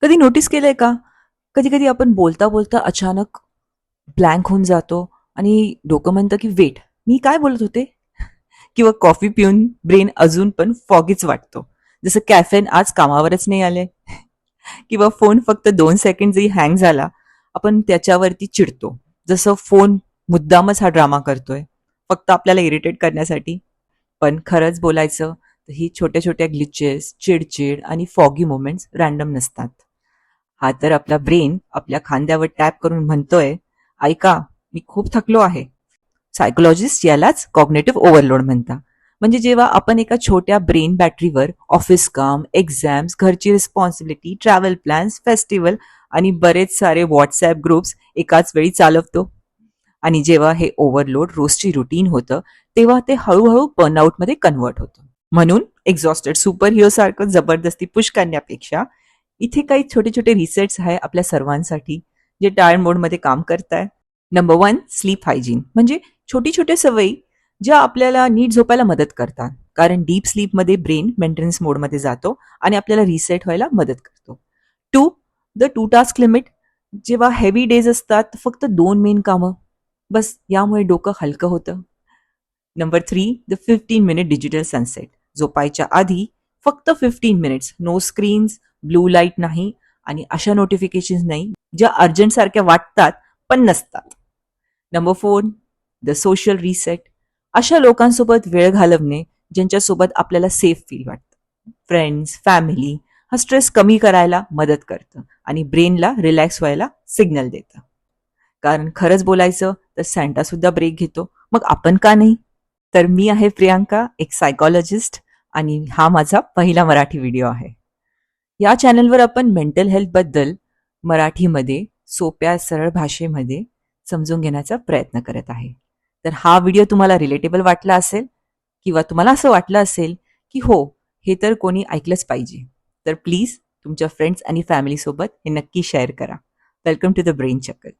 कधी नोटीस केलंय का? कधी कधी आपण बोलता बोलता अचानक ब्लँक होऊन जातो आणि डोकं म्हणतं की वेट, मी काय बोलत होते? किंवा कॉफी पिऊन ब्रेन अजून पण फॉगीच वाटतो, जसं कॅफेन आज कामावरच नाही आले. किंवा फोन फक्त 2 सेकंड जरी हँग झाला, आपण त्याच्यावरती चिडतो, जसं फोन मुद्दामच हा ड्रामा करतोय फक्त आपल्याला इरिटेट करण्यासाठी. पण खरंच बोलायचं तर ही छोट्या छोट्या ग्लिचेस, चिडचिड आणि फॉगी मोमेंट्स रॅन्डम नसतात. हा तर आपला ब्रेन आपल्या खांद्यावर टॅप करून म्हणतोय, ऐका, मी खूप थकलो आहे. सायकोलॉजिस्ट यालाच कॉग्नेटिव्ह ओव्हरलोड म्हणता. म्हणजे जेव्हा आपण एका छोट्या ब्रेन बॅटरीवर ऑफिस काम, एक्झाम्स, घरची रिस्पॉन्सिबिलिटी, ट्रॅव्हल प्लॅन्स, फेस्टिवल आणि बरेच सारे व्हॉट्सअप ग्रुप्स एकाच वेळी चालवतो, आणि जेव्हा हे ओव्हरलोड रोजची रुटीन होतं, तेव्हा ते हळूहळू बर्नआउटमध्ये कन्वर्ट होतं. म्हणून एक्झॉस्टेड सुपर हिरो सारखं जबरदस्ती पुश करण्यापेक्षा इथे काही छोटे छोटे रिसेट्स आहे आपल्या सर्वांसाठी, जे टायर्ड मोडमध्ये काम करताय. Number 1, sleep hygiene. म्हणजे छोटी छोटी सवयी ज्या आपल्याला नीट झोपायला मदत करतात, कारण डीप स्लीपमध्ये ब्रेन मेंटेनन्स मोडमध्ये जातो आणि आपल्याला रिसेट व्हायला मदत करतो. 2, द 2 टास्क लिमिट. जेव्हा हेवी डेज असतात फक्त 2 मेन कामं, बस यामुळे डोकं हलकं होतं. Number 3, the 15 minute digital sunset. झोपायच्या आधी फक्त 15 minutes, no screens, blue light नाही, आणि अशा नोटिफिकेशन नाही ज्या अर्जंट सारख्या वाटतात पण नसतात. Number 4, the social reset. अशा लोकांसोबत वेळ घालवणे ज्यांच्यासोबत आपल्याला सेफ फील वाटतं. फ्रेंड्स, फॅमिली हा स्ट्रेस कमी करायला मदत करतं आणि ब्रेनला रिलॅक्स व्हायला सिग्नल देतं. कारण खरंच बोलायचं तर सॅन्टा सुद्धा ब्रेक घेतो, मग आपण का नाही? तर मी आहे प्रियांका, एक सायकॉलॉजिस्ट, आणि हा माझा पहिला मराठी व्हिडिओ आहे. या चॅनलवर आपण मेंटल हेल्थबद्दल मराठीमध्ये सोप्या सरळ भाषेमध्ये समजून घेण्याचा प्रयत्न करत आहे. तर हा व्हिडिओ तुम्हाला रिलेटेबल वाटला असेल, किंवा तुम्हाला असं वाटलं असेल की हो, हे तर कोणी ऐकलंच पाहिजे, तर प्लीज तुमच्या फ्रेंड्स आणि फॅमिलीसोबत हे नक्की शेअर करा. वेलकम टू द ब्रेन चक्कर.